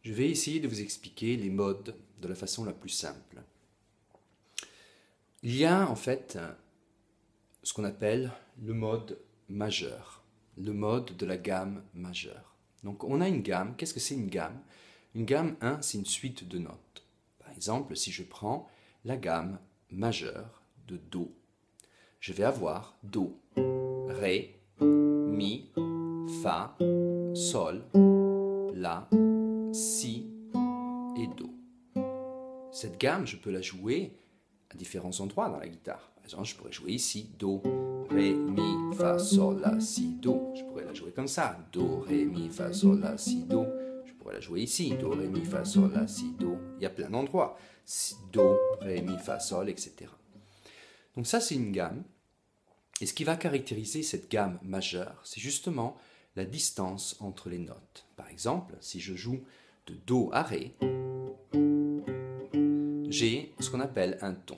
Je vais essayer de vous expliquer les modes de la façon la plus simple. Il y a en fait ce qu'on appelle le mode majeur, le mode de la gamme majeure. Donc on a une gamme. Qu'est-ce que c'est une gamme? Une gamme 1, c'est une suite de notes. Par exemple, si je prends la gamme majeure de Do, je vais avoir Do, Ré, Mi, Fa, Sol, La, Si et Do. Cette gamme, je peux la jouer à différents endroits dans la guitare. Par exemple, je pourrais jouer ici, Do, Ré, Mi, Fa, Sol, La, Si, Do. Je pourrais la jouer comme ça, Do, Ré, Mi, Fa, Sol, La, Si, Do. Je pourrais la jouer ici, Do, Ré, Mi, Fa, Sol, La, Si, Do. Il y a plein d'endroits, Do, Ré, Mi, Fa, Sol, etc. Donc ça, c'est une gamme. Et ce qui va caractériser cette gamme majeure, c'est justement la distance entre les notes. Par exemple, si je joue de Do à Ré, j'ai ce qu'on appelle un ton.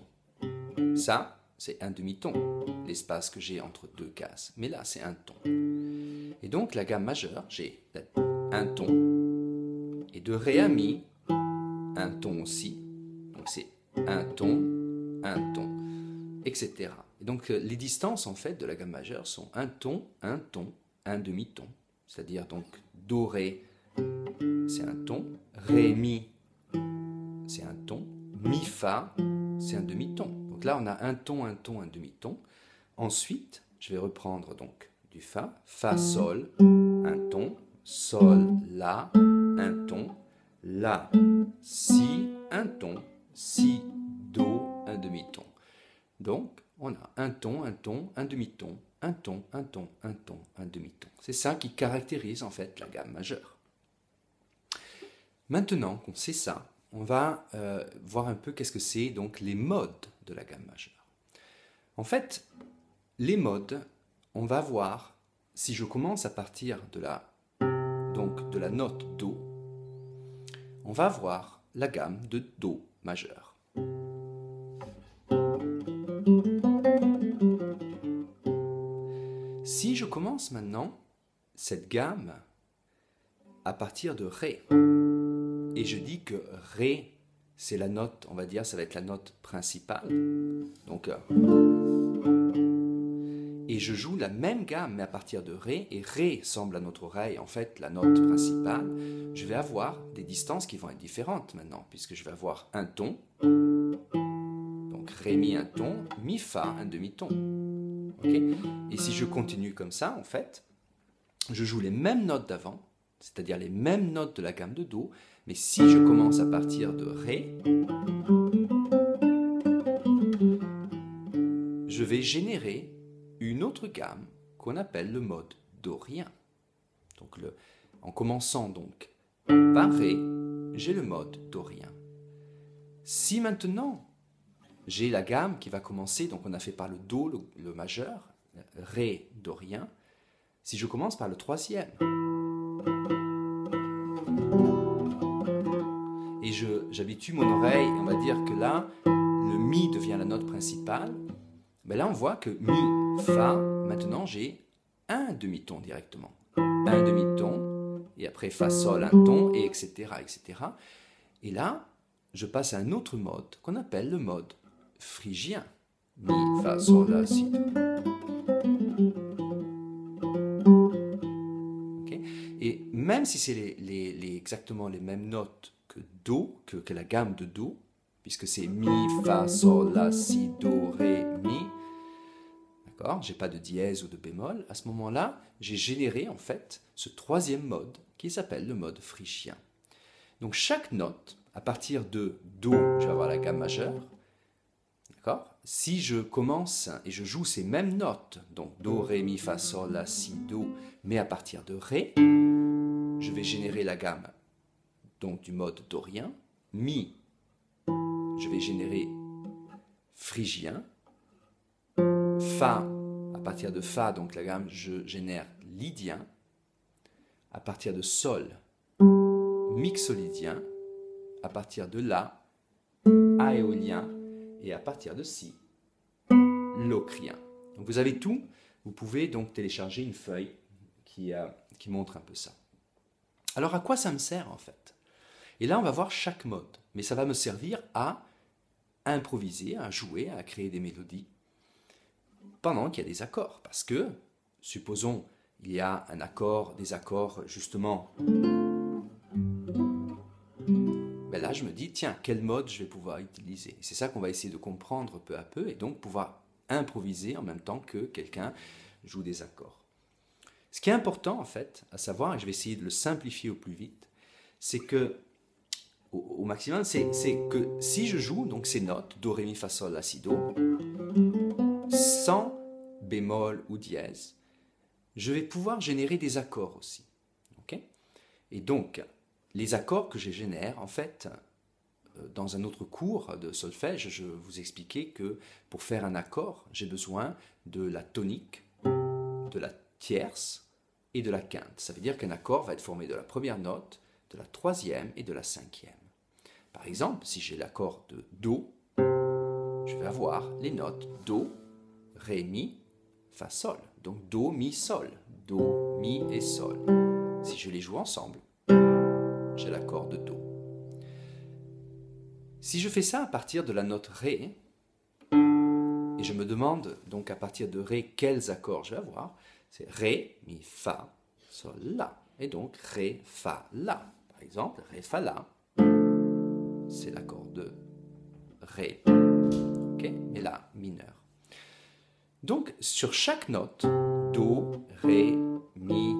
Ça, c'est un demi-ton, l'espace que j'ai entre deux cases. Mais là, c'est un ton. Et donc, la gamme majeure, j'ai un ton. Et de Ré à Mi, un ton aussi. Donc, c'est un ton, etc. Et donc, les distances, en fait, de la gamme majeure sont un ton, un demi-ton. C'est-à-dire, donc, Do, Ré, c'est un ton. Ré, Mi, c'est un ton. Mi, Fa, c'est un demi-ton. Donc là, on a un ton, un demi-ton. Ensuite, je vais reprendre donc du Fa. Fa, Sol, un ton. Sol, La, un ton. La, Si, un ton. Si, Do, un demi-ton. Donc, on a un ton, un demi-ton, un ton, un demi-ton. C'est ça qui caractérise en fait la gamme majeure. Maintenant qu'on sait ça, on va voir un peu qu'est-ce que c'est donc les modes de la gamme majeure. En fait, les modes, on va voir, si je commence à partir de la note Do, on va voir la gamme de Do majeur. Si je commence maintenant cette gamme à partir de Ré, et je dis que Ré, c'est la note, on va dire, ça va être la note principale, donc, et je joue la même gamme, mais à partir de Ré, et Ré semble à notre oreille, en fait, la note principale, je vais avoir des distances qui vont être différentes maintenant, puisque je vais avoir un ton, donc Ré, Mi, un ton, Mi, Fa, un demi-ton. Okay. Et si je continue comme ça, en fait, je joue les mêmes notes d'avant, c'est-à-dire les mêmes notes de la gamme de Do, mais si je commence à partir de Ré, je vais générer une autre gamme qu'on appelle le mode dorien. Donc en commençant donc par Ré, j'ai le mode dorien. Si maintenant j'ai la gamme qui va commencer, donc on a fait par le Do, le majeur, Ré, dorien. Si je commence par le troisième, et j'habitue mon oreille, on va dire que là, le Mi devient la note principale, ben là on voit que Mi, Fa, maintenant j'ai un demi-ton directement. Un demi-ton, et après Fa, Sol, un ton, et etc., etc. Et là, je passe à un autre mode qu'on appelle le mode phrygien. Mi, Fa, Sol, La, Si, Do. Okay. Et même si c'est exactement les mêmes notes que Do, que la gamme de Do, puisque c'est Mi, Fa, Sol, La, Si, Do, Ré, Mi, d'accord, j'ai pas de dièse ou de bémol, à ce moment-là, j'ai généré en fait ce troisième mode qui s'appelle le mode phrygien. Donc chaque note, à partir de Do, je vais avoir la gamme majeure. D'accord ? Si je commence et je joue ces mêmes notes, donc Do, Ré, Mi, Fa, Sol, La, Si, Do, mais à partir de Ré, je vais générer la gamme donc, du mode dorien. Mi, je vais générer phrygien. Fa, à partir de Fa, donc la gamme, je génère lydien. À partir de Sol, mixolydien. À partir de La, aéolien. Et à partir de Si, locrien. Donc vous avez tout. Vous pouvez donc télécharger une feuille qui montre un peu ça. Alors à quoi ça me sert en fait? Et là, on va voir chaque mode. Mais ça va me servir à improviser, à jouer, à créer des mélodies pendant qu'il y a des accords. Parce que, supposons, il y a un accord, des accords justement. Ben là, je me dis, tiens, quel mode je vais pouvoir utiliser? C'est ça qu'on va essayer de comprendre peu à peu et donc pouvoir improviser en même temps que quelqu'un joue des accords. Ce qui est important en fait à savoir, et je vais essayer de le simplifier au plus vite, c'est que au maximum, c'est que si je joue donc ces notes, do, ré, mi, fa, sol, la, si, do, sans bémol ou dièse, je vais pouvoir générer des accords aussi. Okay? Et donc, les accords que je génère, en fait, dans un autre cours de solfège, je vous expliquais que pour faire un accord, j'ai besoin de la tonique, de la tierce et de la quinte. Ça veut dire qu'un accord va être formé de la première note, de la troisième et de la cinquième. Par exemple, si j'ai l'accord de Do, je vais avoir les notes Do, Ré, Mi, Fa, Sol. Donc Do, Mi, Sol. Do, Mi et Sol. Si je les joue ensemble, j'ai l'accord de Do. Si je fais ça à partir de la note Ré, et je me demande donc à partir de Ré quels accords je vais avoir, c'est Ré, Mi, Fa, Sol, La. Et donc Ré, Fa, La. Par exemple, Ré, Fa, La, c'est l'accord de Ré, okay, mais La mineur. Donc sur chaque note, Do, Ré, Mi,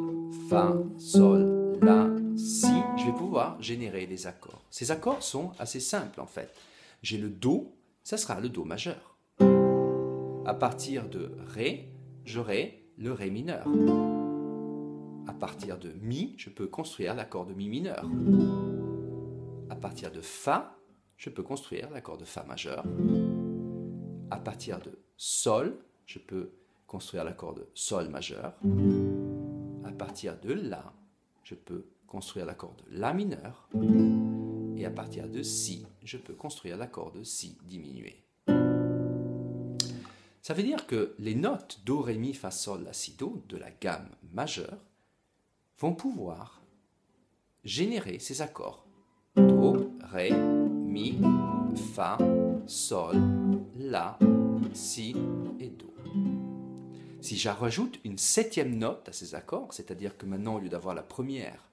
Fa, Sol, La, Si, je vais pouvoir générer des accords. Ces accords sont assez simples en fait. J'ai le Do, ça sera le Do majeur. À partir de Ré, j'aurai le Ré mineur. À partir de Mi, je peux construire l'accord de Mi mineur. À partir de Fa, je peux construire l'accord de Fa majeur. À partir de Sol, je peux construire l'accord de Sol majeur. À partir de La, je peux construire l'accord de La mineur. Et à partir de Si, je peux construire l'accord de Si diminué. Ça veut dire que les notes Do, Ré, Mi, Fa, Sol, La, Si, Do de la gamme majeure vont pouvoir générer ces accords. Do, Ré, Mi, Fa, Sol, La, Si et Do. Si je rajoute une septième note à ces accords, c'est-à-dire que maintenant au lieu d'avoir la première,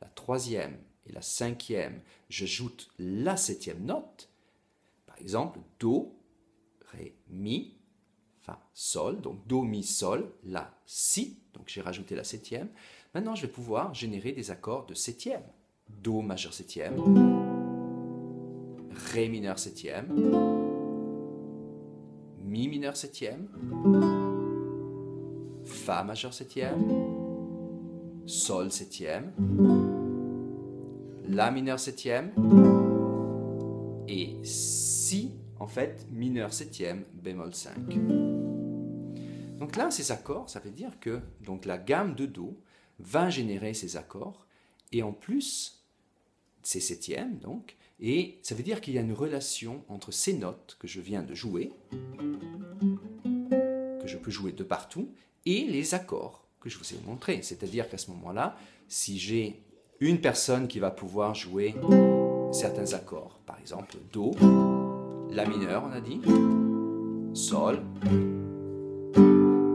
la troisième et la cinquième, j'ajoute la septième note, par exemple Do, Ré, Mi, Fa, Sol, donc Do, Mi, Sol, La, Si, donc j'ai rajouté la septième. Maintenant, je vais pouvoir générer des accords de septième. Do majeur septième, Ré mineur septième, Mi mineur septième, Fa majeur septième, Sol septième, La mineur septième, et Si, en fait, mineur septième, bémol 5. Donc là, ces accords, ça veut dire que donc, la gamme de Do va générer ces accords, et en plus, ces septièmes, donc, et ça veut dire qu'il y a une relation entre ces notes que je viens de jouer, que je peux jouer de partout, et les accords que je vous ai montrés. C'est-à-dire qu'à ce moment-là, si j'ai une personne qui va pouvoir jouer certains accords, par exemple Do, La mineur, on a dit, Sol,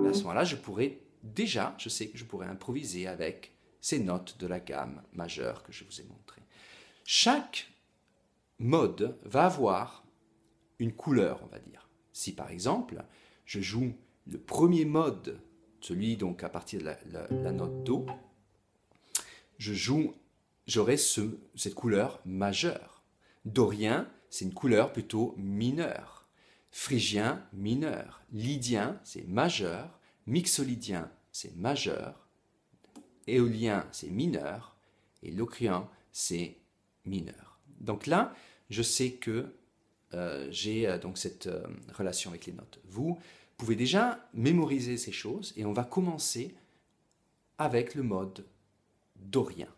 à ce moment-là, je pourrais déjà, je sais que je pourrais improviser avec ces notes de la gamme majeure que je vous ai montré. Chaque mode va avoir une couleur, on va dire. Si par exemple, je joue le premier mode, celui donc à partir de la note Do, j'aurai cette couleur majeure. Dorien, c'est une couleur plutôt mineure. Phrygien, mineur. Lydien, c'est majeur. Mixolydien, c'est majeur. Éolien, c'est mineur. Et locrien, c'est mineur. Donc là, je sais que j'ai donc cette relation avec les notes. Vous pouvez déjà mémoriser ces choses et on va commencer avec le mode dorien.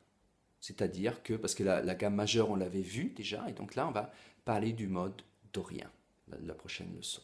C'est-à-dire que, parce que la gamme majeure, on l'avait vu déjà, et donc là, on va parler du mode dorien, la prochaine leçon.